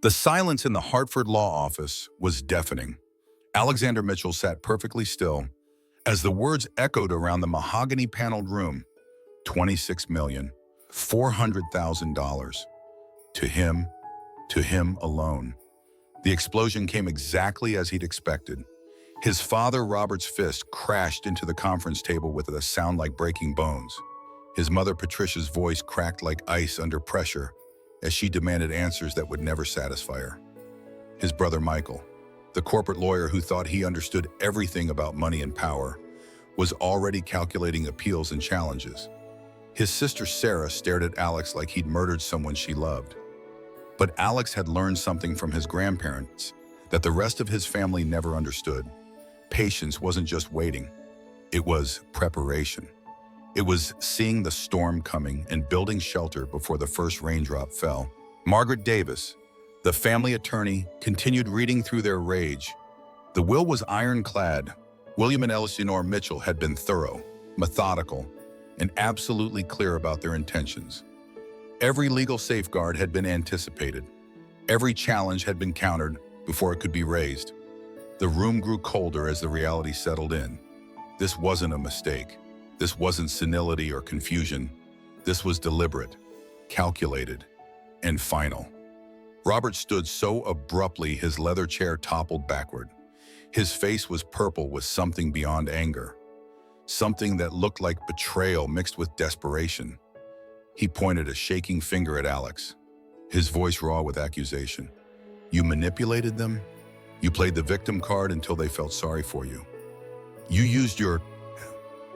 The silence in the Hartford law office was deafening. Alexander Mitchell sat perfectly still as the words echoed around the mahogany-paneled room. $26,400,000. To him alone. The explosion came exactly as he'd expected. His father, Robert's fist crashed into the conference table with a sound like breaking bones. His mother, Patricia's voice cracked like ice under pressure as she demanded answers that would never satisfy her. His brother, Michael, the corporate lawyer who thought he understood everything about money and power, was already calculating appeals and challenges. His sister, Sarah, stared at Alex like he'd murdered someone she loved. But Alex had learned something from his grandparents that the rest of his family never understood. Patience wasn't just waiting. It was preparation. It was seeing the storm coming and building shelter before the first raindrop fell. Margaret Davis, the family attorney, continued reading through their rage. The will was ironclad. William and Eleanor Mitchell had been thorough, methodical, and absolutely clear about their intentions. Every legal safeguard had been anticipated. Every challenge had been countered before it could be raised. The room grew colder as the reality settled in. This wasn't a mistake. This wasn't senility or confusion. This was deliberate, calculated, and final. Robert stood so abruptly his leather chair toppled backward. His face was purple with something beyond anger, something that looked like betrayal mixed with desperation. He pointed a shaking finger at Alex, his voice raw with accusation. You manipulated them? You played the victim card until they felt sorry for you. You used your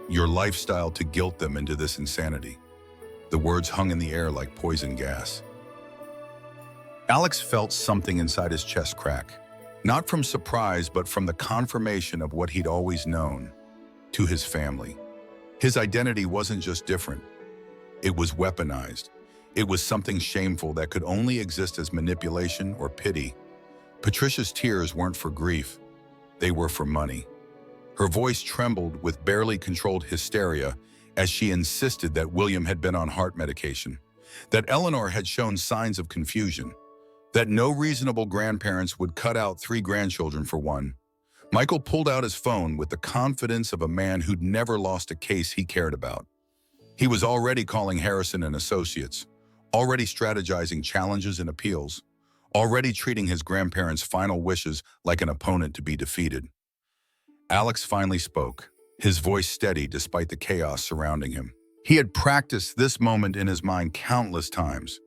lifestyle to guilt them into this insanity. The words hung in the air like poison gas. Alex felt something inside his chest crack, not from surprise, but from the confirmation of what he'd always known. To his family, his identity wasn't just different. It was weaponized. It was something shameful that could only exist as manipulation or pity. Patricia's tears weren't for grief. They were for money. Her voice trembled with barely controlled hysteria as she insisted that William had been on heart medication, that Eleanor had shown signs of confusion, that no reasonable grandparents would cut out 3 grandchildren for one. Michael pulled out his phone with the confidence of a man who'd never lost a case he cared about. He was already calling Harrison and Associates, already strategizing challenges and appeals, already treating his grandparents' final wishes like an opponent to be defeated. Alex finally spoke, his voice steady despite the chaos surrounding him. He had practiced this moment in his mind countless times,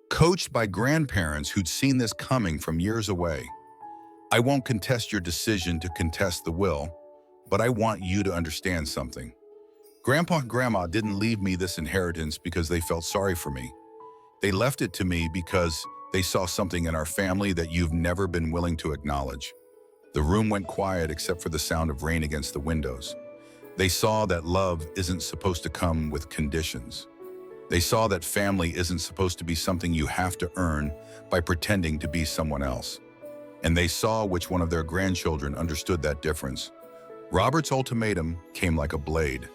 coached by grandparents who'd seen this coming from years away. I won't contest your decision to contest the will, but I want you to understand something. Grandpa and Grandma didn't leave me this inheritance because they felt sorry for me. They left it to me because they saw something in our family that you've never been willing to acknowledge. The room went quiet except for the sound of rain against the windows. They saw that love isn't supposed to come with conditions. They saw that family isn't supposed to be something you have to earn by pretending to be someone else. And they saw which one of their grandchildren understood that difference. Robert's ultimatum came like a blade.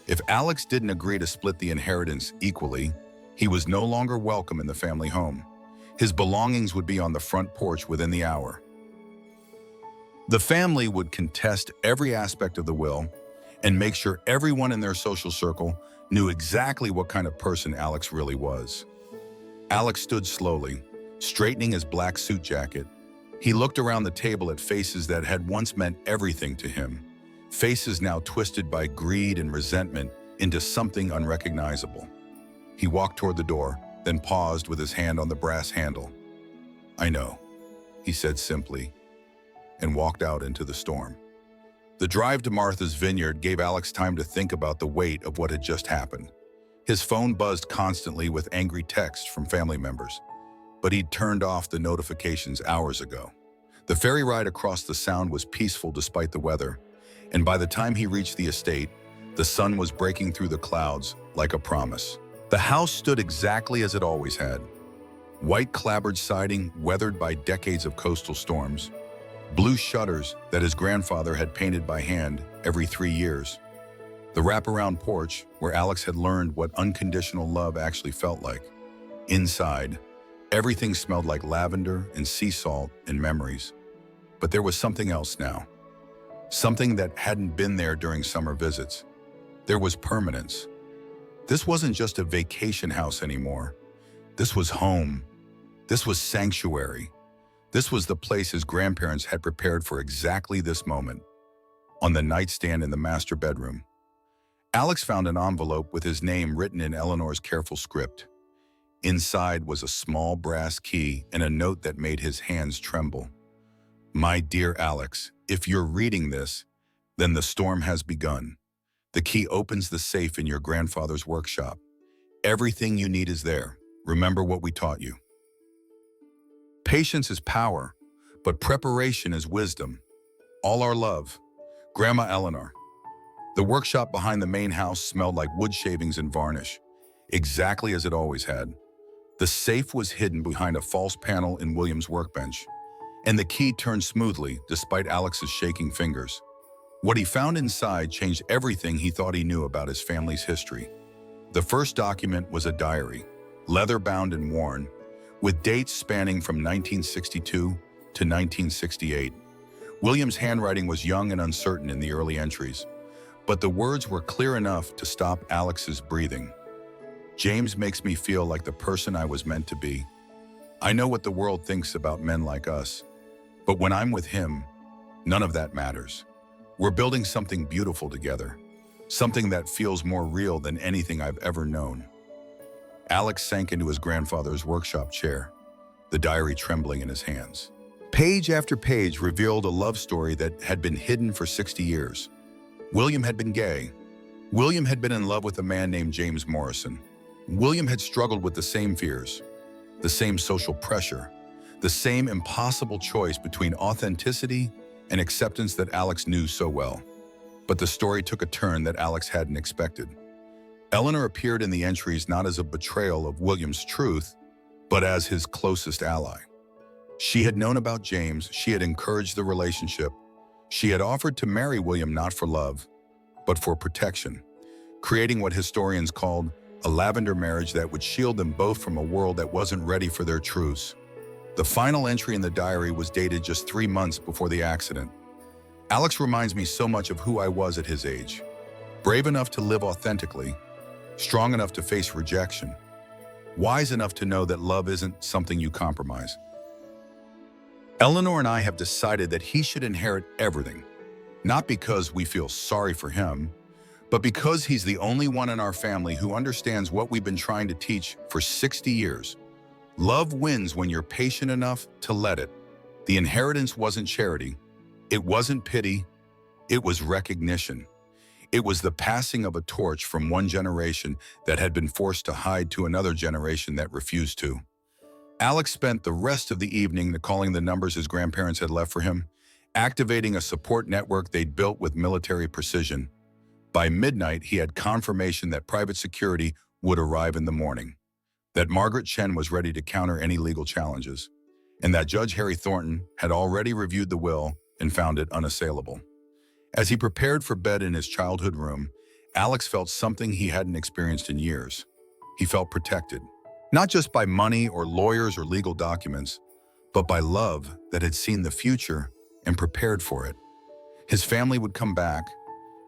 If Alex didn't agree to split the inheritance equally, he was no longer welcome in the family home. His belongings would be on the front porch within the hour. The family would contest every aspect of the will and make sure everyone in their social circle knew exactly what kind of person Alex really was. Alex stood slowly, straightening his black suit jacket. He looked around the table at faces that had once meant everything to him, faces now twisted by greed and resentment into something unrecognizable. He walked toward the door, then paused with his hand on the brass handle. I know, he said simply, and walked out into the storm. The drive to Martha's Vineyard gave Alex time to think about the weight of what had just happened. His phone buzzed constantly with angry texts from family members, but he'd turned off the notifications hours ago. The ferry ride across the Sound was peaceful despite the weather, and by the time he reached the estate, the sun was breaking through the clouds like a promise. The house stood exactly as it always had. White clapboard siding weathered by decades of coastal storms, blue shutters that his grandfather had painted by hand every 3 years. The wraparound porch where Alex had learned what unconditional love actually felt like. Inside, Everything smelled like lavender and sea salt and memories. But there was something else now. Something that hadn't been there during summer visits. There was permanence. This wasn't just a vacation house anymore. This was home. This was sanctuary. This was the place his grandparents had prepared for exactly this moment. On the nightstand in the master bedroom, Alex found an envelope with his name written in Eleanor's careful script. Inside was a small brass key and a note that made his hands tremble. "My dear Alex, if you're reading this, then the storm has begun. The key opens the safe in your grandfather's workshop. Everything you need is there. Remember what we taught you. Patience is power, but preparation is wisdom. All our love, Grandma Eleanor." The workshop behind the main house smelled like wood shavings and varnish, exactly as it always had. The safe was hidden behind a false panel in William's workbench, and the key turned smoothly despite Alex's shaking fingers. What he found inside changed everything he thought he knew about his family's history. The first document was a diary, leather-bound and worn, with dates spanning from 1962 to 1968. William's handwriting was young and uncertain in the early entries, but the words were clear enough to stop Alex's breathing. "James makes me feel like the person I was meant to be. I know what the world thinks about men like us, but when I'm with him, none of that matters. We're building something beautiful together, something that feels more real than anything I've ever known." Alex sank into his grandfather's workshop chair, the diary trembling in his hands. Page after page revealed a love story that had been hidden for 60 years. William had been gay. William had been in love with a man named James Morrison. William had struggled with the same fears, the same social pressure, the same impossible choice between authenticity and acceptance that Alex knew so well. But the story took a turn that Alex hadn't expected. Eleanor appeared in the entries not as a betrayal of William's truth, but as his closest ally. She had known about James, she had encouraged the relationship, she had offered to marry William not for love, but for protection, creating what historians called a lavender marriage that would shield them both from a world that wasn't ready for their truce. The final entry in the diary was dated just 3 months before the accident. "Alex reminds me so much of who I was at his age. Brave enough to live authentically, strong enough to face rejection, wise enough to know that love isn't something you compromise. Eleanor and I have decided that he should inherit everything, not because we feel sorry for him, but because he's the only one in our family who understands what we've been trying to teach for 60 years. Love wins when you're patient enough to let it." The inheritance wasn't charity. It wasn't pity. It was recognition. It was the passing of a torch from one generation that had been forced to hide to another generation that refused to. Alex spent the rest of the evening calling the numbers his grandparents had left for him, activating a support network they'd built with military precision. By midnight, he had confirmation that private security would arrive in the morning, that Margaret Chen was ready to counter any legal challenges, and that Judge Harry Thornton had already reviewed the will and found it unassailable. As he prepared for bed in his childhood room, Alex felt something he hadn't experienced in years. He felt protected, not just by money or lawyers or legal documents, but by love that had seen the future and prepared for it. His family would come back.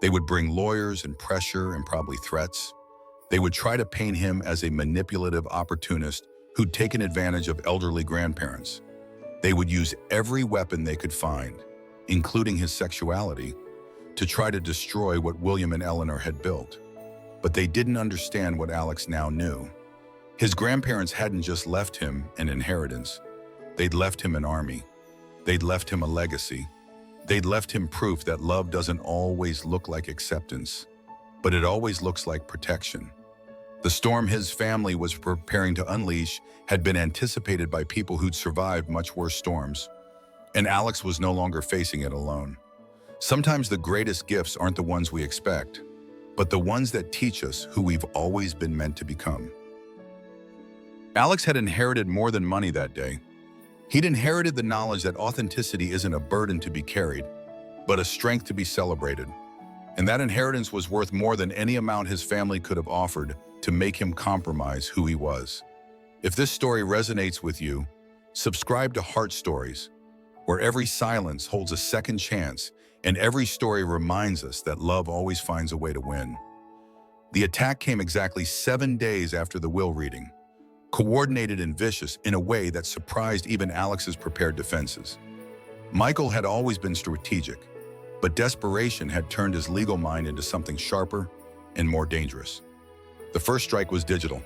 They would bring lawyers and pressure and probably threats. They would try to paint him as a manipulative opportunist who'd taken advantage of elderly grandparents. They would use every weapon they could find, including his sexuality, to try to destroy what William and Eleanor had built. But they didn't understand what Alex now knew. His grandparents hadn't just left him an inheritance. They'd left him an army. They'd left him a legacy. They'd left him proof that love doesn't always look like acceptance, but it always looks like protection. The storm his family was preparing to unleash had been anticipated by people who'd survived much worse storms, and Alex was no longer facing it alone. Sometimes the greatest gifts aren't the ones we expect, but the ones that teach us who we've always been meant to become. Alex had inherited more than money that day. He'd inherited the knowledge that authenticity isn't a burden to be carried, but a strength to be celebrated. And that inheritance was worth more than any amount his family could have offered to make him compromise who he was. If this story resonates with you, subscribe to Heart Stories, where every silence holds a second chance and every story reminds us that love always finds a way to win. The attack came exactly 7 days after the will reading, coordinated and vicious in a way that surprised even Alex's prepared defenses. Michael had always been strategic, but desperation had turned his legal mind into something sharper and more dangerous. The first strike was digital.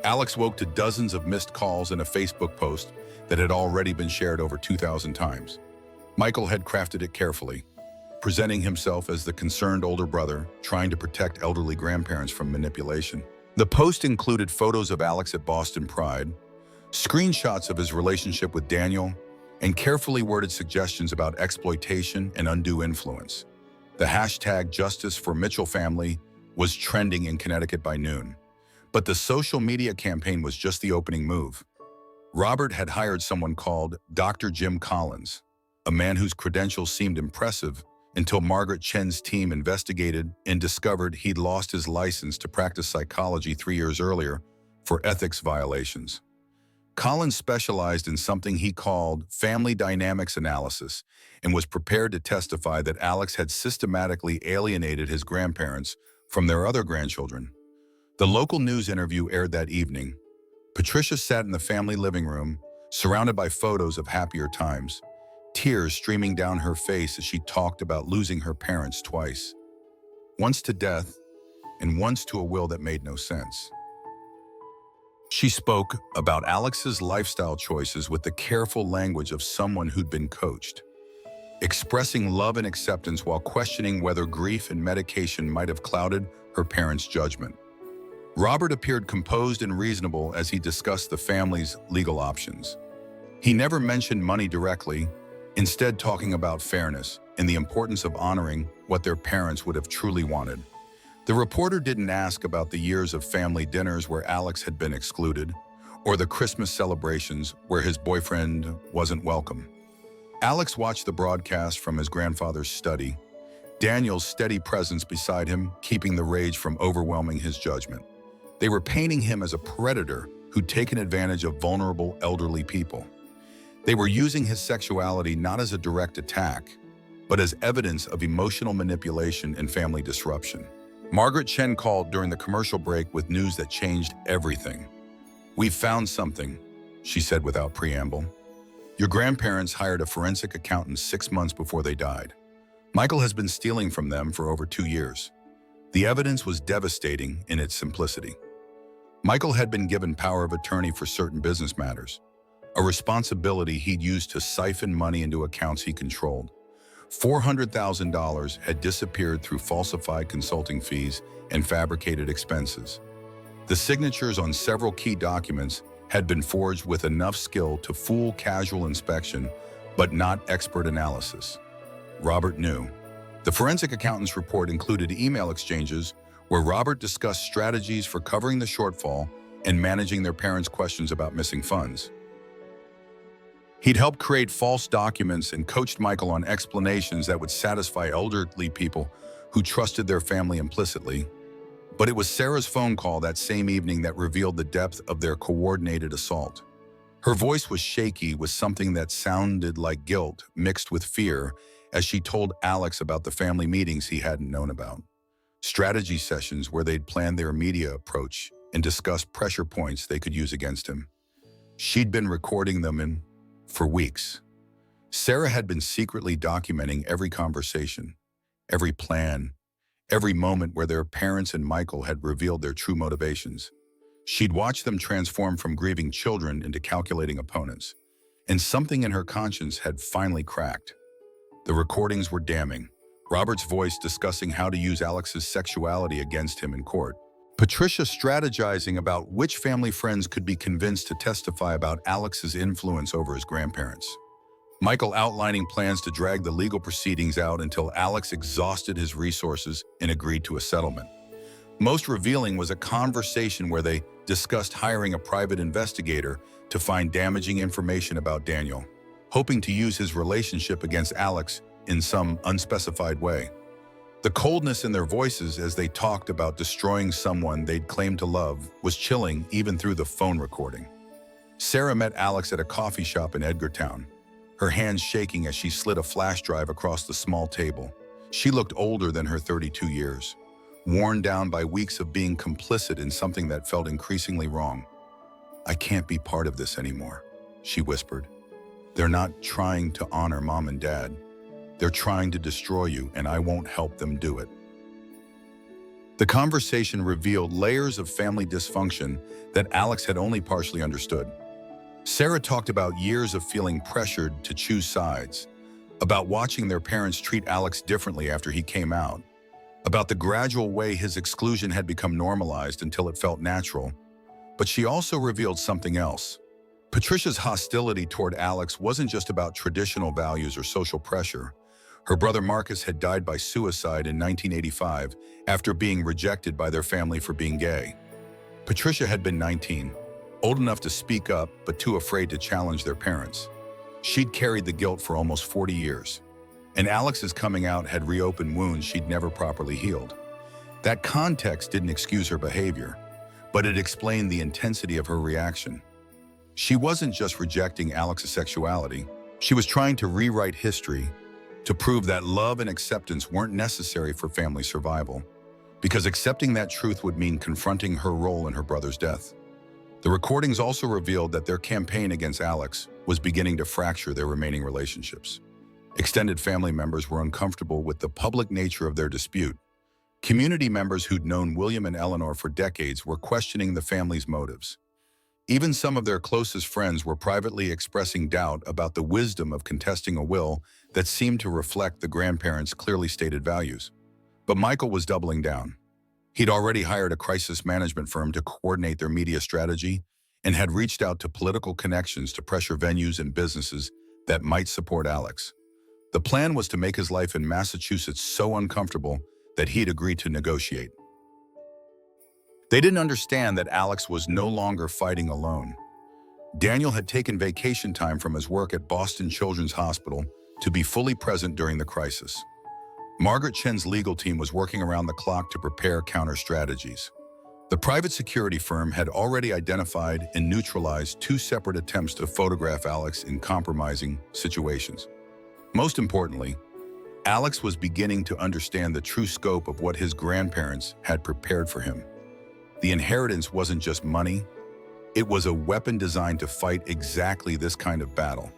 Alex woke to dozens of missed calls and a Facebook post that had already been shared over 2,000 times. Michael had crafted it carefully, presenting himself as the concerned older brother trying to protect elderly grandparents from manipulation. The post included photos of Alex at Boston Pride, screenshots of his relationship with Daniel, and carefully worded suggestions about exploitation and undue influence. The hashtag Justice for Mitchell Family was trending in Connecticut by noon. But the social media campaign was just the opening move. Robert had hired someone called Dr. Jim Collins, a man whose credentials seemed impressive until Margaret Chen's team investigated and discovered he'd lost his license to practice psychology 3 years earlier for ethics violations. Collins specialized in something he called family dynamics analysis and was prepared to testify that Alex had systematically alienated his grandparents from their other grandchildren. The local news interview aired that evening. Patricia sat in the family living room, surrounded by photos of happier times, tears streaming down her face as she talked about losing her parents twice. Once to death, and once to a will that made no sense. She spoke about Alex's lifestyle choices with the careful language of someone who'd been coached, expressing love and acceptance while questioning whether grief and medication might have clouded her parents' judgment. Robert appeared composed and reasonable as he discussed the family's legal options. He never mentioned money directly, instead talking about fairness and the importance of honoring what their parents would have truly wanted. The reporter didn't ask about the years of family dinners where Alex had been excluded, or the Christmas celebrations where his boyfriend wasn't welcome. Alex watched the broadcast from his grandfather's study, Daniel's steady presence beside him keeping the rage from overwhelming his judgment. They were painting him as a predator who'd taken advantage of vulnerable elderly people. They were using his sexuality not as a direct attack, but as evidence of emotional manipulation and family disruption. Margaret Chen called during the commercial break with news that changed everything. "We've found something," she said without preamble. "Your grandparents hired a forensic accountant 6 months before they died. Michael has been stealing from them for over 2 years." The evidence was devastating in its simplicity. Michael had been given power of attorney for certain business matters, a responsibility he'd used to siphon money into accounts he controlled. $400,000 had disappeared through falsified consulting fees and fabricated expenses. The signatures on several key documents had been forged with enough skill to fool casual inspection, but not expert analysis. Robert knew. The forensic accountant's report included email exchanges where Robert discussed strategies for covering the shortfall and managing their parents' questions about missing funds. He'd helped create false documents and coached Michael on explanations that would satisfy elderly people who trusted their family implicitly. But it was Sarah's phone call that same evening that revealed the depth of their coordinated assault. Her voice was shaky with something that sounded like guilt mixed with fear as she told Alex about the family meetings he hadn't known about. Strategy sessions where they'd planned their media approach and discussed pressure points they could use against him. She'd been recording them for weeks. Sarah had been secretly documenting every conversation, every plan, every moment where their parents and Michael had revealed their true motivations. She'd watched them transform from grieving children into calculating opponents, and something in her conscience had finally cracked. The recordings were damning. Robert's voice discussing how to use Alex's sexuality against him in court. Patricia strategizing about which family friends could be convinced to testify about Alex's influence over his grandparents. Michael outlining plans to drag the legal proceedings out until Alex exhausted his resources and agreed to a settlement. Most revealing was a conversation where they discussed hiring a private investigator to find damaging information about Daniel, hoping to use his relationship against Alex in some unspecified way. The coldness in their voices as they talked about destroying someone they'd claimed to love was chilling even through the phone recording. Sarah met Alex at a coffee shop in Edgartown, her hands shaking as she slid a flash drive across the small table. She looked older than her 32 years, worn down by weeks of being complicit in something that felt increasingly wrong. "I can't be part of this anymore," she whispered. "They're not trying to honor Mom and Dad. They're trying to destroy you, and I won't help them do it." The conversation revealed layers of family dysfunction that Alex had only partially understood. Sarah talked about years of feeling pressured to choose sides, about watching their parents treat Alex differently after he came out, about the gradual way his exclusion had become normalized until it felt natural. But she also revealed something else. Patricia's hostility toward Alex wasn't just about traditional values or social pressure. Her brother Marcus had died by suicide in 1985 after being rejected by their family for being gay. Patricia had been 19, old enough to speak up but too afraid to challenge their parents. She'd carried the guilt for almost 40 years, and Alex's coming out had reopened wounds she'd never properly healed. That context didn't excuse her behavior, but it explained the intensity of her reaction. She wasn't just rejecting Alex's sexuality, she was trying to rewrite history to prove that love and acceptance weren't necessary for family survival, because accepting that truth would mean confronting her role in her brother's death. The recordings also revealed that their campaign against Alex was beginning to fracture their remaining relationships. Extended family members were uncomfortable with the public nature of their dispute. Community members who'd known William and Eleanor for decades were questioning the family's motives. Even some of their closest friends were privately expressing doubt about the wisdom of contesting a will that seemed to reflect the grandparents' clearly stated values. But Michael was doubling down. He'd already hired a crisis management firm to coordinate their media strategy and had reached out to political connections to pressure venues and businesses that might support Alex. The plan was to make his life in Massachusetts so uncomfortable that he'd agreed to negotiate. They didn't understand that Alex was no longer fighting alone. Daniel had taken vacation time from his work at Boston Children's Hospital to be fully present during the crisis. Margaret Chen's legal team was working around the clock to prepare counter strategies. The private security firm had already identified and neutralized 2 separate attempts to photograph Alex in compromising situations. Most importantly, Alex was beginning to understand the true scope of what his grandparents had prepared for him. The inheritance wasn't just money, it was a weapon designed to fight exactly this kind of battle.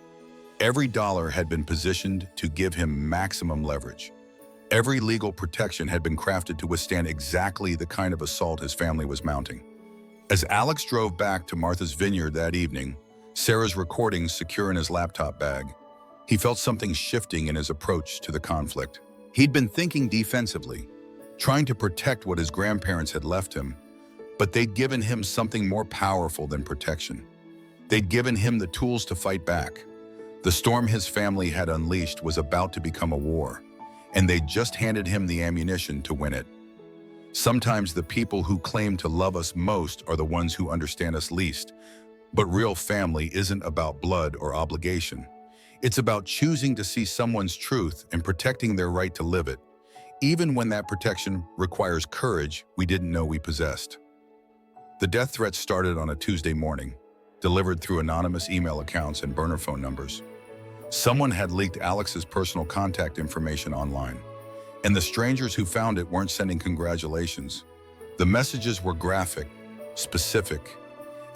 Every dollar had been positioned to give him maximum leverage. Every legal protection had been crafted to withstand exactly the kind of assault his family was mounting. As Alex drove back to Martha's Vineyard that evening, Sarah's recordings secure in his laptop bag, he felt something shifting in his approach to the conflict. He'd been thinking defensively, trying to protect what his grandparents had left him, but they'd given him something more powerful than protection. They'd given him the tools to fight back. The storm his family had unleashed was about to become a war, and they'd just handed him the ammunition to win it. Sometimes the people who claim to love us most are the ones who understand us least, but real family isn't about blood or obligation. It's about choosing to see someone's truth and protecting their right to live it, even when that protection requires courage we didn't know we possessed. The death threats started on a Tuesday morning, delivered through anonymous email accounts and burner phone numbers. Someone had leaked Alex's personal contact information online, and the strangers who found it weren't sending congratulations. The messages were graphic, specific,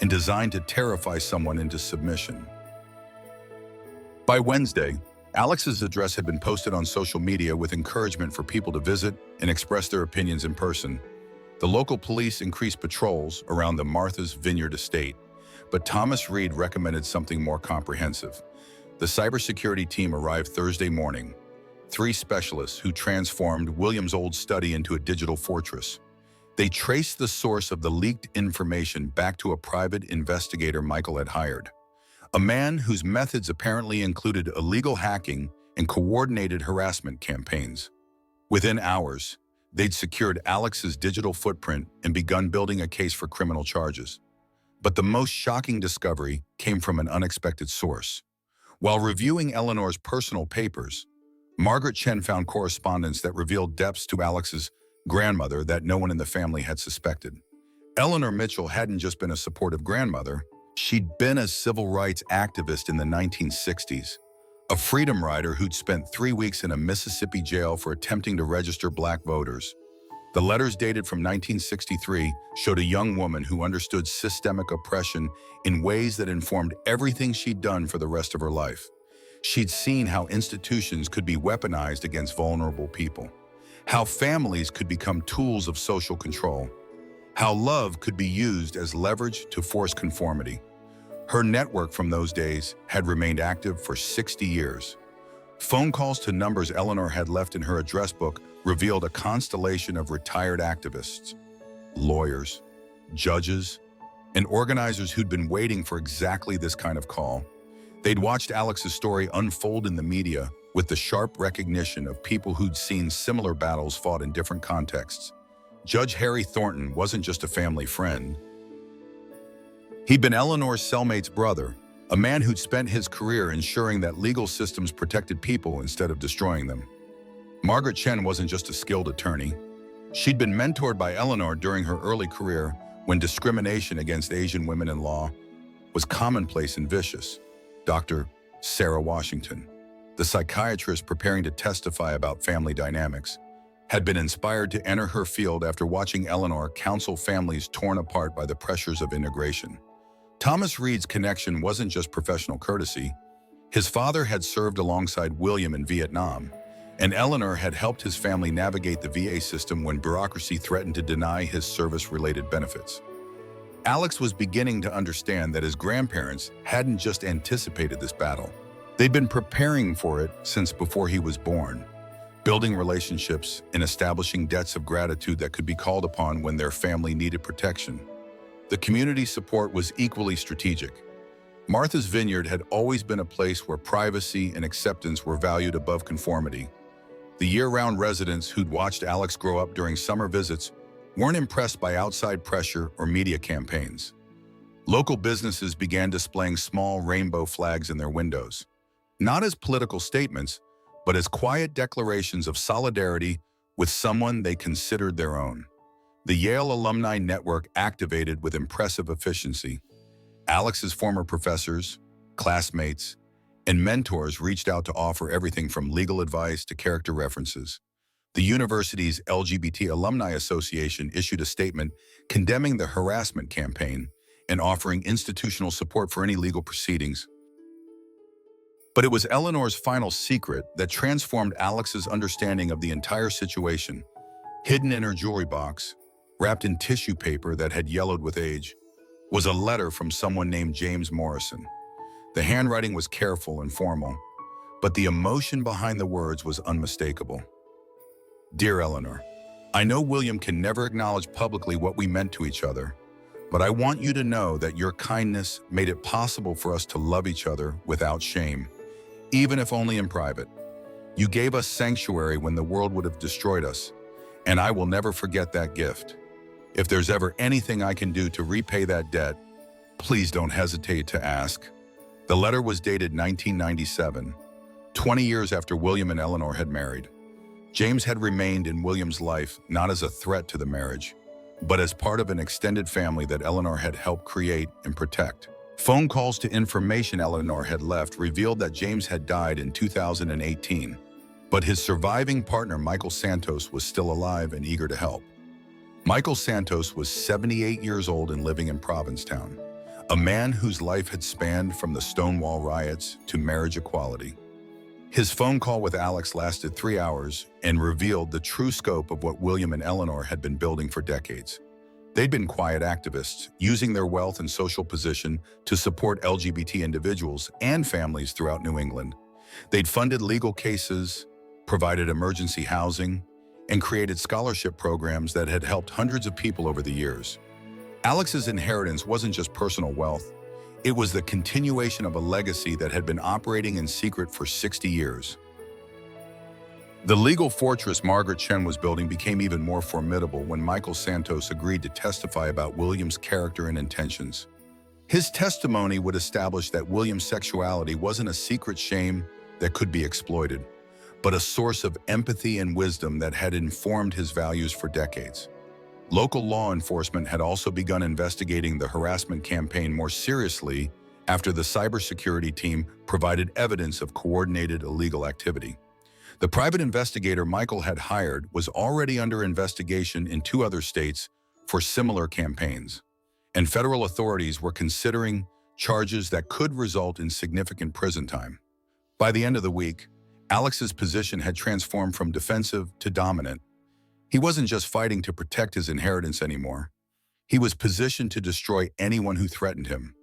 and designed to terrify someone into submission. By Wednesday, Alex's address had been posted on social media with encouragement for people to visit and express their opinions in person. The local police increased patrols around the Martha's Vineyard estate, but Thomas Reed recommended something more comprehensive. The cybersecurity team arrived Thursday morning, 3 specialists who transformed William's old study into a digital fortress. They traced the source of the leaked information back to a private investigator Michael had hired, a man whose methods apparently included illegal hacking and coordinated harassment campaigns. Within hours, they'd secured Alex's digital footprint and begun building a case for criminal charges. But the most shocking discovery came from an unexpected source. While reviewing Eleanor's personal papers, Margaret Chen found correspondence that revealed depths to Alex's grandmother that no one in the family had suspected. Eleanor Mitchell hadn't just been a supportive grandmother, She'd been a civil rights activist in the 1960s, a freedom rider who'd spent 3 weeks in a Mississippi jail for attempting to register black voters. The letters dated from 1963 showed a young woman who understood systemic oppression in ways that informed everything she'd done for the rest of her life. She'd seen how institutions could be weaponized against vulnerable people, how families could become tools of social control, how love could be used as leverage to force conformity. Her network from those days had remained active for 60 years. Phone calls to numbers Eleanor had left in her address book revealed a constellation of retired activists, lawyers, judges, and organizers who'd been waiting for exactly this kind of call. They'd watched Alex's story unfold in the media with the sharp recognition of people who'd seen similar battles fought in different contexts. Judge Harry Thornton wasn't just a family friend. He'd been Eleanor's cellmate's brother, a man who'd spent his career ensuring that legal systems protected people instead of destroying them. Margaret Chen wasn't just a skilled attorney. She'd been mentored by Eleanor during her early career when discrimination against Asian women in law was commonplace and vicious. Dr. Sarah Washington, the psychiatrist preparing to testify about family dynamics, had been inspired to enter her field after watching Eleanor counsel families torn apart by the pressures of integration. Thomas Reed's connection wasn't just professional courtesy. His father had served alongside William in Vietnam, and Eleanor had helped his family navigate the VA system when bureaucracy threatened to deny his service-related benefits. Alex was beginning to understand that his grandparents hadn't just anticipated this battle. They'd been preparing for it since before he was born, building relationships and establishing debts of gratitude that could be called upon when their family needed protection. The community support was equally strategic. Martha's Vineyard had always been a place where privacy and acceptance were valued above conformity. The year-round residents who'd watched Alex grow up during summer visits weren't impressed by outside pressure or media campaigns. Local businesses began displaying small rainbow flags in their windows, not as political statements, but as quiet declarations of solidarity with someone they considered their own. The Yale Alumni Network activated with impressive efficiency. Alex's former professors, classmates, and mentors reached out to offer everything from legal advice to character references. The university's LGBT Alumni Association issued a statement condemning the harassment campaign and offering institutional support for any legal proceedings. But it was Eleanor's final secret that transformed Alex's understanding of the entire situation. Hidden in her jewelry box, wrapped in tissue paper that had yellowed with age, was a letter from someone named James Morrison. The handwriting was careful and formal, but the emotion behind the words was unmistakable. Dear Eleanor, I know William can never acknowledge publicly what we meant to each other, but I want you to know that your kindness made it possible for us to love each other without shame, even if only in private. You gave us sanctuary when the world would have destroyed us, and I will never forget that gift. If there's ever anything I can do to repay that debt, please don't hesitate to ask. The letter was dated 1997, 20 years after William and Eleanor had married. James had remained in William's life not as a threat to the marriage, but as part of an extended family that Eleanor had helped create and protect. Phone calls to information Eleanor had left revealed that James had died in 2018, but his surviving partner Michael Santos was still alive and eager to help. Michael Santos was 78 years old and living in Provincetown, a man whose life had spanned from the Stonewall riots to marriage equality. His phone call with Alex lasted 3 hours and revealed the true scope of what William and Eleanor had been building for decades. They'd been quiet activists, using their wealth and social position to support LGBT individuals and families throughout New England. They'd funded legal cases, provided emergency housing, and created scholarship programs that had helped hundreds of people over the years. Alex's inheritance wasn't just personal wealth. It was the continuation of a legacy that had been operating in secret for 60 years. The legal fortress Margaret Chen was building became even more formidable when Michael Santos agreed to testify about William's character and intentions. His testimony would establish that William's sexuality wasn't a secret shame that could be exploited, but a source of empathy and wisdom that had informed his values for decades. Local law enforcement had also begun investigating the harassment campaign more seriously after the cybersecurity team provided evidence of coordinated illegal activity. The private investigator Michael had hired was already under investigation in 2 other states for similar campaigns, and federal authorities were considering charges that could result in significant prison time. By the end of the week, Alex's position had transformed from defensive to dominant. He wasn't just fighting to protect his inheritance anymore. He was positioned to destroy anyone who threatened him,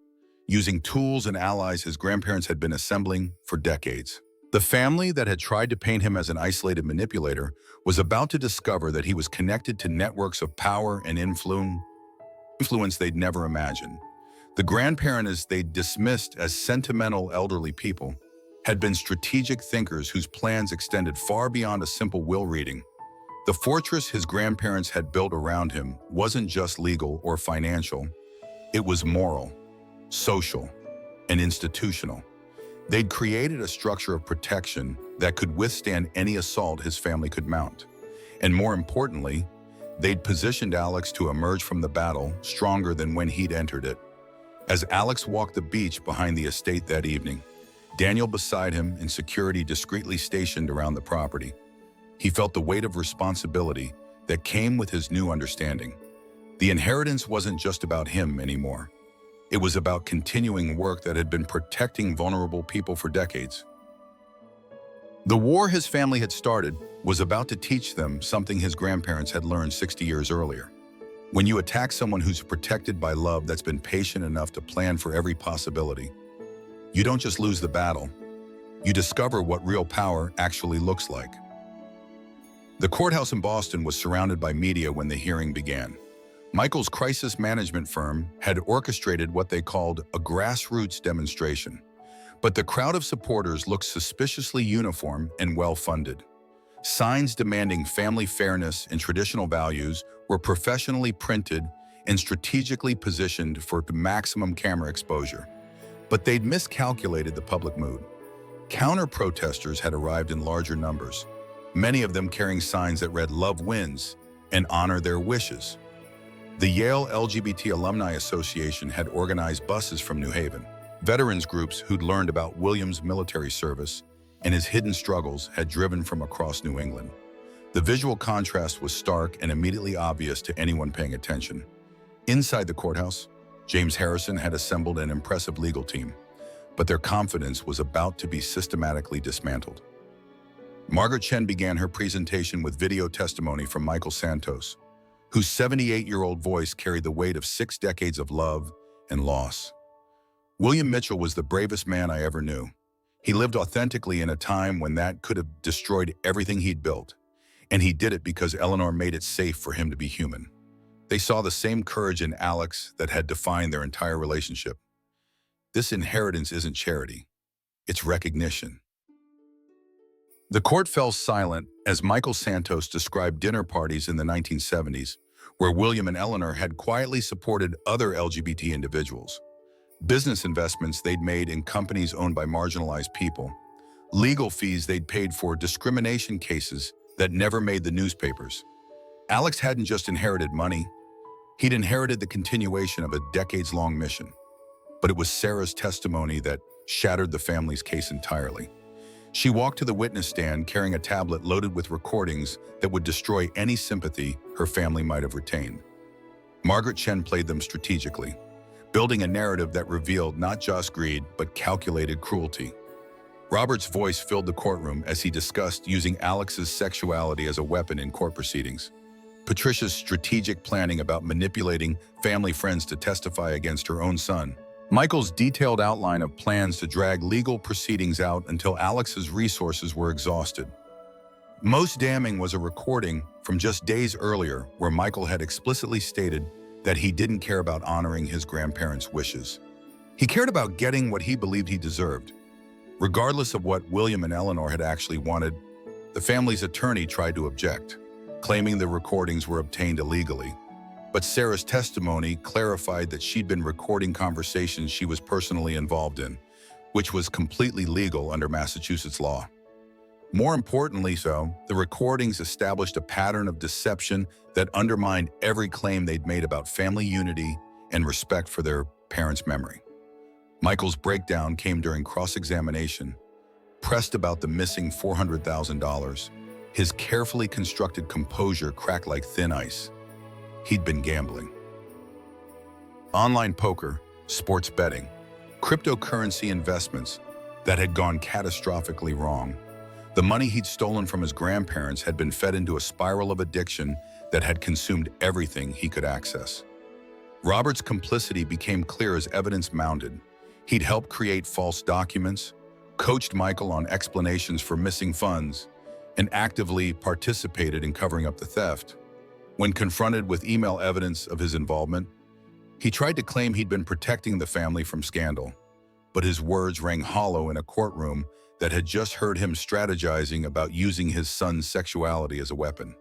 using tools and allies his grandparents had been assembling for decades. The family that had tried to paint him as an isolated manipulator was about to discover that he was connected to networks of power and influence they'd never imagined. The grandparents they'd dismissed as sentimental elderly people had been strategic thinkers whose plans extended far beyond a simple will reading. The fortress his grandparents had built around him wasn't just legal or financial. It was moral, social, and institutional. They'd created a structure of protection that could withstand any assault his family could mount. And more importantly, they'd positioned Alex to emerge from the battle stronger than when he'd entered it. As Alex walked the beach behind the estate that evening, Daniel beside him and security discreetly stationed around the property, he felt the weight of responsibility that came with his new understanding. The inheritance wasn't just about him anymore. It was about continuing work that had been protecting vulnerable people for decades. The war his family had started was about to teach them something his grandparents had learned 60 years earlier. When you attack someone who's protected by love that's been patient enough to plan for every possibility, you don't just lose the battle, you discover what real power actually looks like. The courthouse in Boston was surrounded by media when the hearing began. Michael's crisis management firm had orchestrated what they called a grassroots demonstration, but the crowd of supporters looked suspiciously uniform and well-funded. Signs demanding family fairness and traditional values were professionally printed and strategically positioned for maximum camera exposure. But they'd miscalculated the public mood. Counter-protesters had arrived in larger numbers, many of them carrying signs that read "Love wins" and "Honor their wishes." The Yale LGBT Alumni Association had organized buses from New Haven. Veterans groups who'd learned about William's military service and his hidden struggles had driven from across New England. The visual contrast was stark and immediately obvious to anyone paying attention. Inside the courthouse, James Harrison had assembled an impressive legal team, but their confidence was about to be systematically dismantled. Margaret Chen began her presentation with video testimony from Michael Santos, whose 78-year-old voice carried the weight of 6 decades of love and loss. William Mitchell was the bravest man I ever knew. He lived authentically in a time when that could have destroyed everything he'd built, and he did it because Eleanor made it safe for him to be human. They saw the same courage in Alex that had defined their entire relationship. This inheritance isn't charity, it's recognition. The court fell silent as Michael Santos described dinner parties in the 1970s, where William and Eleanor had quietly supported other LGBT individuals, business investments they'd made in companies owned by marginalized people, legal fees they'd paid for discrimination cases that never made the newspapers. Alex hadn't just inherited money, he'd inherited the continuation of a decades-long mission. But it was Sarah's testimony that shattered the family's case entirely. She walked to the witness stand carrying a tablet loaded with recordings that would destroy any sympathy her family might have retained. Margaret Chen played them strategically, building a narrative that revealed not just greed, but calculated cruelty. Robert's voice filled the courtroom as he discussed using Alex's sexuality as a weapon in court proceedings, Patricia's strategic planning about manipulating family friends to testify against her own son, Michael's detailed outline of plans to drag legal proceedings out until Alex's resources were exhausted. Most damning was a recording from just days earlier where Michael had explicitly stated that he didn't care about honoring his grandparents' wishes. He cared about getting what he believed he deserved. Regardless of what William and Eleanor had actually wanted, the family's attorney tried to object, claiming the recordings were obtained illegally. But Sarah's testimony clarified that she'd been recording conversations she was personally involved in, which was completely legal under Massachusetts law. More importantly, the recordings established a pattern of deception that undermined every claim they'd made about family unity and respect for their parents' memory. Michael's breakdown came during cross-examination. Pressed about the missing $400,000, his carefully constructed composure cracked like thin ice. He'd been gambling. Online poker, sports betting, cryptocurrency investments that had gone catastrophically wrong. The money he'd stolen from his grandparents had been fed into a spiral of addiction that had consumed everything he could access. Robert's complicity became clear as evidence mounted. He'd helped create false documents, coached Michael on explanations for missing funds, and actively participated in covering up the theft. When confronted with email evidence of his involvement, he tried to claim he'd been protecting the family from scandal, but his words rang hollow in a courtroom that had just heard him strategizing about using his son's sexuality as a weapon.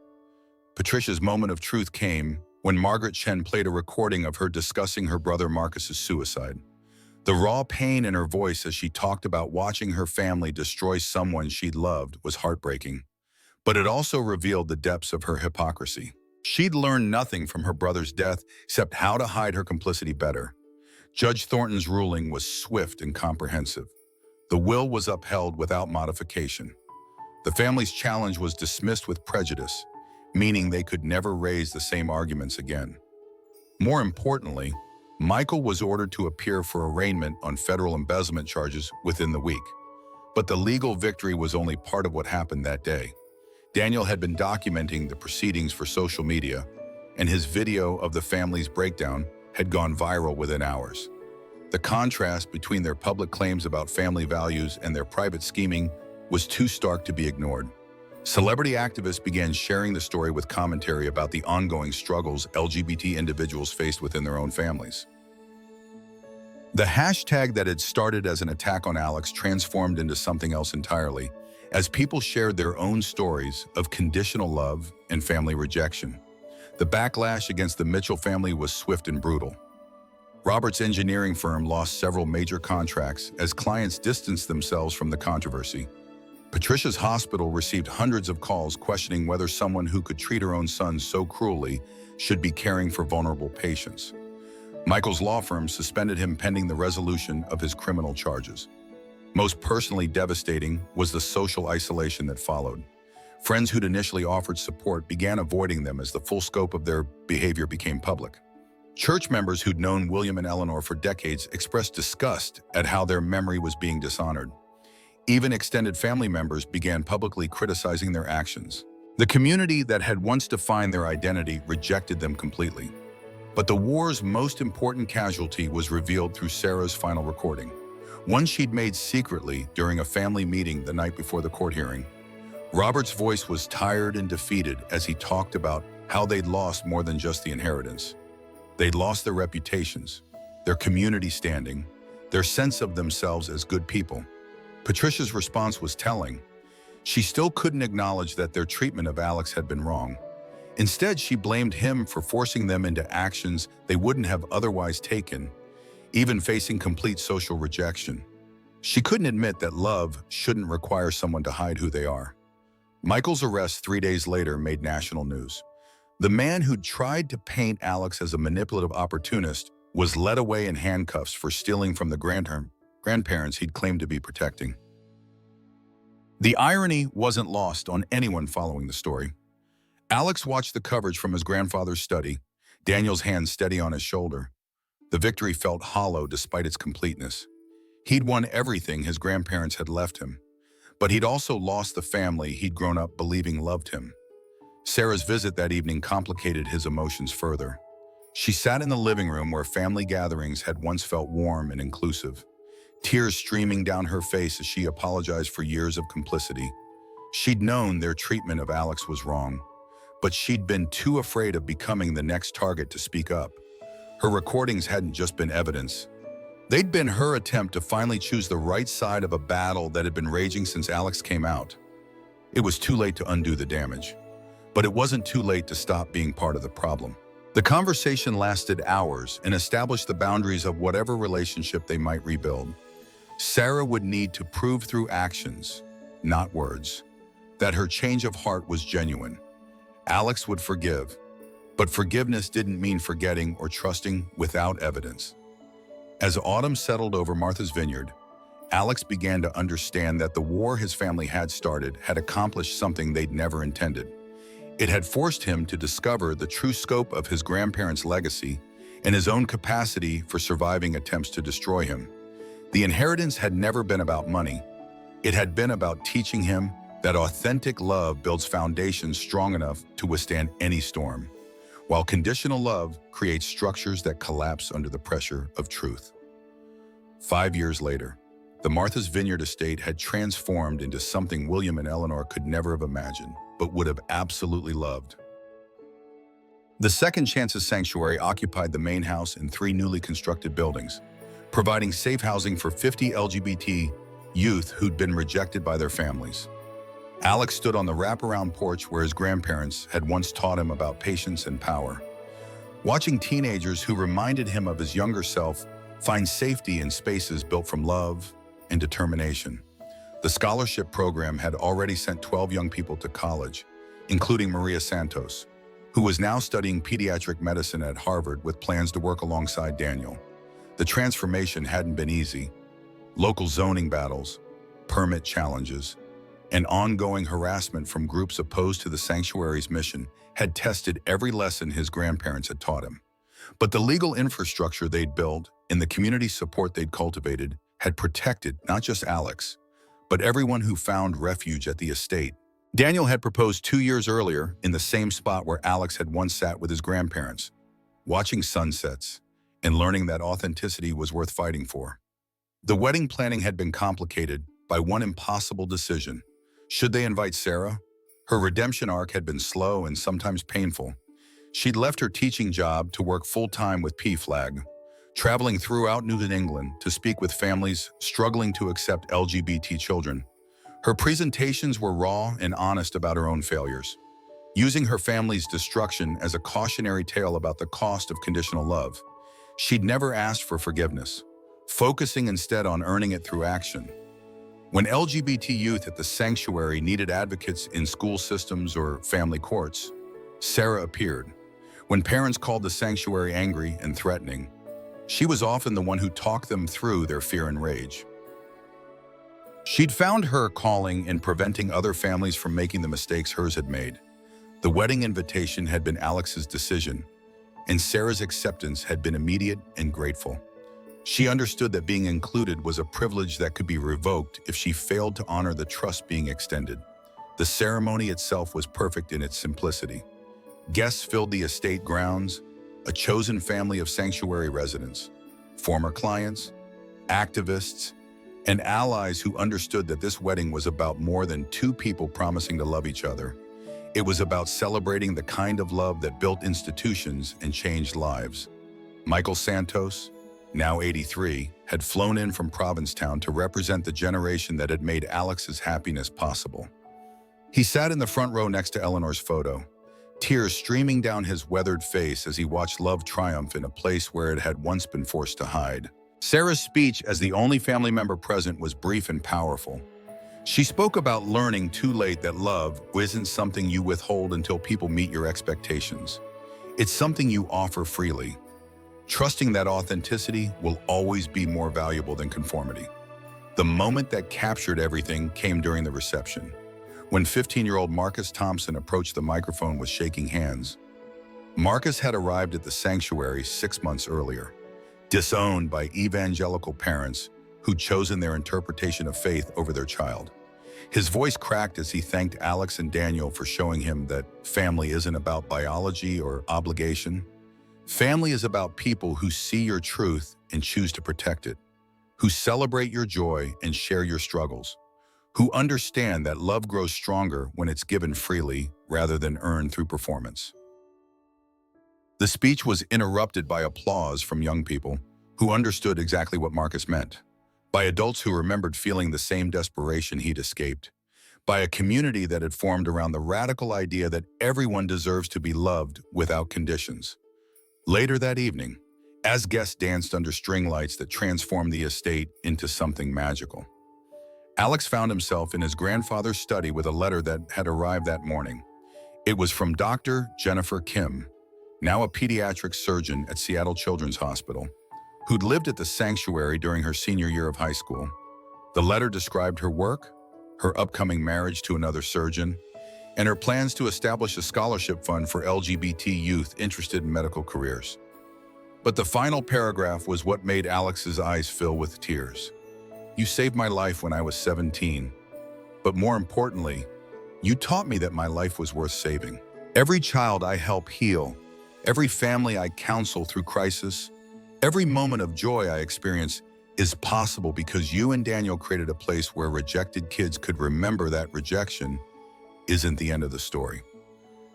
Patricia's moment of truth came when Margaret Chen played a recording of her discussing her brother Marcus's suicide. The raw pain in her voice as she talked about watching her family destroy someone she'd loved was heartbreaking, but it also revealed the depths of her hypocrisy. She'd learned nothing from her brother's death except how to hide her complicity better. Judge Thornton's ruling was swift and comprehensive. The will was upheld without modification. The family's challenge was dismissed with prejudice, meaning they could never raise the same arguments again. More importantly, Michael was ordered to appear for arraignment on federal embezzlement charges within the week. But the legal victory was only part of what happened that day. Daniel had been documenting the proceedings for social media, and his video of the family's breakdown had gone viral within hours. The contrast between their public claims about family values and their private scheming was too stark to be ignored. Celebrity activists began sharing the story with commentary about the ongoing struggles LGBT individuals faced within their own families. The hashtag that had started as an attack on Alex transformed into something else entirely, as people shared their own stories of conditional love and family rejection. The backlash against the Mitchell family was swift and brutal. Robert's engineering firm lost several major contracts as clients distanced themselves from the controversy. Patricia's hospital received hundreds of calls questioning whether someone who could treat her own son so cruelly should be caring for vulnerable patients. Michael's law firm suspended him pending the resolution of his criminal charges. Most personally devastating was the social isolation that followed. Friends who'd initially offered support began avoiding them as the full scope of their behavior became public. Church members who'd known William and Eleanor for decades expressed disgust at how their memory was being dishonored. Even extended family members began publicly criticizing their actions. The community that had once defined their identity rejected them completely. But the war's most important casualty was revealed through Sarah's final recording, one she'd made secretly during a family meeting the night before the court hearing. Robert's voice was tired and defeated as he talked about how they'd lost more than just the inheritance. They'd lost their reputations, their community standing, their sense of themselves as good people. Patricia's response was telling. She still couldn't acknowledge that their treatment of Alex had been wrong. Instead, she blamed him for forcing them into actions they wouldn't have otherwise taken, even facing complete social rejection. She couldn't admit that love shouldn't require someone to hide who they are. Michael's arrest 3 days later made national news. The man who'd tried to paint Alex as a manipulative opportunist was led away in handcuffs for stealing from the grandparents he'd claimed to be protecting. The irony wasn't lost on anyone following the story. Alex watched the coverage from his grandfather's study, Daniel's hand steady on his shoulder. The victory felt hollow despite its completeness. He'd won everything his grandparents had left him, but he'd also lost the family he'd grown up believing loved him. Sarah's visit that evening complicated his emotions further. She sat in the living room where family gatherings had once felt warm and inclusive, tears streaming down her face as she apologized for years of complicity. She'd known their treatment of Alex was wrong, but she'd been too afraid of becoming the next target to speak up. Her recordings hadn't just been evidence. They'd been her attempt to finally choose the right side of a battle that had been raging since Alex came out. It was too late to undo the damage, but it wasn't too late to stop being part of the problem. The conversation lasted hours and established the boundaries of whatever relationship they might rebuild. Sarah would need to prove through actions, not words. that her change of heart was genuine. Alex would forgive, but forgiveness didn't mean forgetting or trusting without evidence. As autumn settled over Martha's Vineyard, Alex began to understand that the war his family had started had accomplished something they'd never intended. It had forced him to discover the true scope of his grandparents' legacy and his own capacity for surviving attempts to destroy him. The inheritance had never been about money. It had been about teaching him that authentic love builds foundations strong enough to withstand any storm, while conditional love creates structures that collapse under the pressure of truth. 5 years later, the Martha's Vineyard estate had transformed into something William and Eleanor could never have imagined, but would have absolutely loved. The Second Chances Sanctuary occupied the main house and 3 newly constructed buildings, providing safe housing for 50 LGBT youth who'd been rejected by their families. Alex stood on the wraparound porch where his grandparents had once taught him about patience and power, watching teenagers who reminded him of his younger self find safety in spaces built from love and determination. The scholarship program had already sent 12 young people to college, including Maria Santos, who was now studying pediatric medicine at Harvard with plans to work alongside Daniel. The transformation hadn't been easy. Local zoning battles, permit challenges, and ongoing harassment from groups opposed to the sanctuary's mission had tested every lesson his grandparents had taught him. But the legal infrastructure they'd built and the community support they'd cultivated had protected not just Alex, but everyone who found refuge at the estate. Daniel had proposed 2 years earlier in the same spot where Alex had once sat with his grandparents, watching sunsets and learning that authenticity was worth fighting for. The wedding planning had been complicated by one impossible decision. Should they invite Sarah? Her redemption arc had been slow and sometimes painful. She'd left her teaching job to work full-time with PFLAG, traveling throughout New England to speak with families struggling to accept LGBT children. Her presentations were raw and honest about her own failures, using her family's destruction as a cautionary tale about the cost of conditional love. She'd never asked for forgiveness, focusing instead on earning it through action. When LGBT youth at the sanctuary needed advocates in school systems or family courts, Sarah appeared. When parents called the sanctuary angry and threatening, she was often the one who talked them through their fear and rage. She'd found her calling in preventing other families from making the mistakes hers had made. The wedding invitation had been Alex's decision, and Sarah's acceptance had been immediate and grateful. She understood that being included was a privilege that could be revoked if she failed to honor the trust being extended. The ceremony itself was perfect in its simplicity. Guests filled the estate grounds, a chosen family of sanctuary residents, former clients, activists, and allies who understood that this wedding was about more than 2 people promising to love each other. It was about celebrating the kind of love that built institutions and changed lives. Michael Santos, now 83, had flown in from Provincetown to represent the generation that had made Alex's happiness possible. He sat in the front row next to Eleanor's photo, tears streaming down his weathered face as he watched love triumph in a place where it had once been forced to hide. Sarah's speech as the only family member present was brief and powerful. She spoke about learning too late that love isn't something you withhold until people meet your expectations. It's something you offer freely, trusting that authenticity will always be more valuable than conformity. The moment that captured everything came during the reception, when 15-year-old Marcus Thompson approached the microphone with shaking hands. Marcus had arrived at the sanctuary 6 months earlier, disowned by evangelical parents who'd chosen their interpretation of faith over their child. His voice cracked as he thanked Alex and Daniel for showing him that family isn't about biology or obligation. Family is about people who see your truth and choose to protect it, who celebrate your joy and share your struggles, who understand that love grows stronger when it's given freely rather than earned through performance. The speech was interrupted by applause from young people who understood exactly what Marcus meant, by adults who remembered feeling the same desperation he'd escaped, by a community that had formed around the radical idea that everyone deserves to be loved without conditions. Later that evening, as guests danced under string lights that transformed the estate into something magical, Alex found himself in his grandfather's study with a letter that had arrived that morning. It was from Dr. Jennifer Kim, now a pediatric surgeon at Seattle Children's Hospital, who'd lived at the sanctuary during her senior year of high school. The letter described her work, her upcoming marriage to another surgeon, and her plans to establish a scholarship fund for LGBT youth interested in medical careers. But the final paragraph was what made Alex's eyes fill with tears. "You saved my life when I was 17, but more importantly, you taught me that my life was worth saving. Every child I help heal, every family I counsel through crisis, every moment of joy I experience is possible because you and Daniel created a place where rejected kids could remember that rejection isn't the end of the story.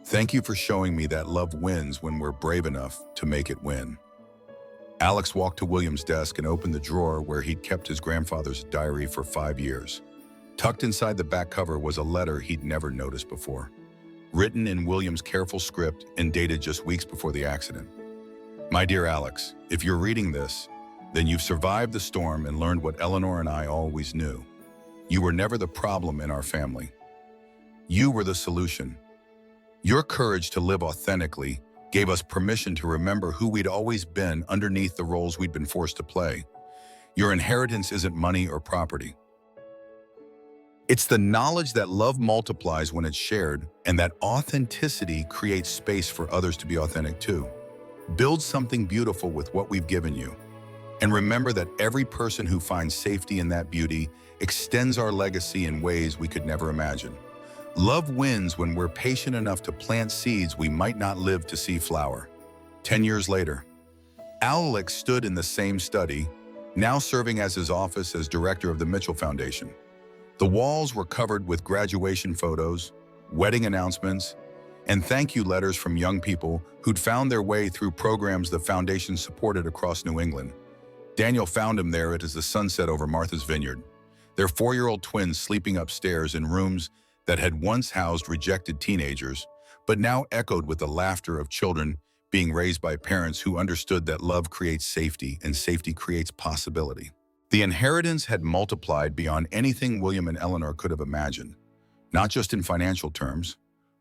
Thank you for showing me that love wins when we're brave enough to make it win." Alex walked to William's desk and opened the drawer where he'd kept his grandfather's diary for 5 years. Tucked inside the back cover was a letter he'd never noticed before, written in William's careful script and dated just weeks before the accident. "My dear Alex, if you're reading this, then you've survived the storm and learned what Eleanor and I always knew. You were never the problem in our family. You were the solution. Your courage to live authentically gave us permission to remember who we'd always been underneath the roles we'd been forced to play. Your inheritance isn't money or property. It's the knowledge that love multiplies when it's shared, and that authenticity creates space for others to be authentic too. Build something beautiful with what we've given you. And remember that every person who finds safety in that beauty extends our legacy in ways we could never imagine. Love wins when we're patient enough to plant seeds we might not live to see flower." 10 years later, Alex stood in the same study, now serving as his office as director of the Mitchell Foundation. The walls were covered with graduation photos, wedding announcements, and thank you letters from young people who'd found their way through programs the foundation supported across New England. Daniel found him there as the sun set over Martha's Vineyard, their 4-year-old twins sleeping upstairs in rooms that had once housed rejected teenagers, but now echoed with the laughter of children being raised by parents who understood that love creates safety and safety creates possibility. The inheritance had multiplied beyond anything William and Eleanor could have imagined, not just in financial terms,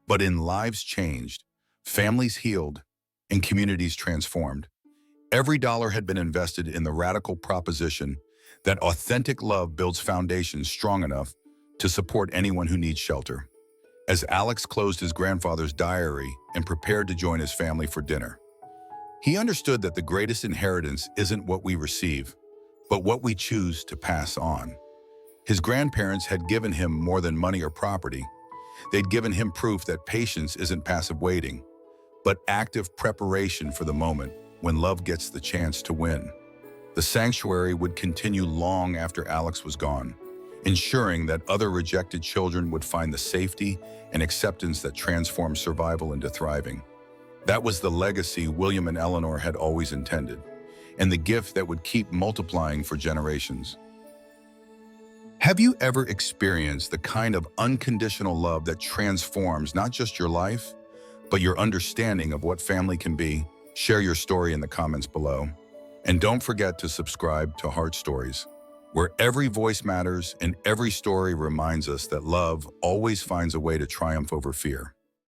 but in lives changed, families healed, and communities transformed. Every dollar had been invested in the radical proposition that authentic love builds foundations strong enough to support anyone who needs shelter. As Alex closed his grandfather's diary and prepared to join his family for dinner, he understood that the greatest inheritance isn't what we receive, but what we choose to pass on. His grandparents had given him more than money or property. They'd given him proof that patience isn't passive waiting, but active preparation for the moment when love gets the chance to win. The sanctuary would continue long after Alex was gone, ensuring that other rejected children would find the safety and acceptance that transforms survival into thriving. That was the legacy William and Eleanor had always intended, and the gift that would keep multiplying for generations. Have you ever experienced the kind of unconditional love that transforms not just your life, but your understanding of what family can be? Share your story in the comments below. And don't forget to subscribe to Heart Stories, where every voice matters and every story reminds us that love always finds a way to triumph over fear.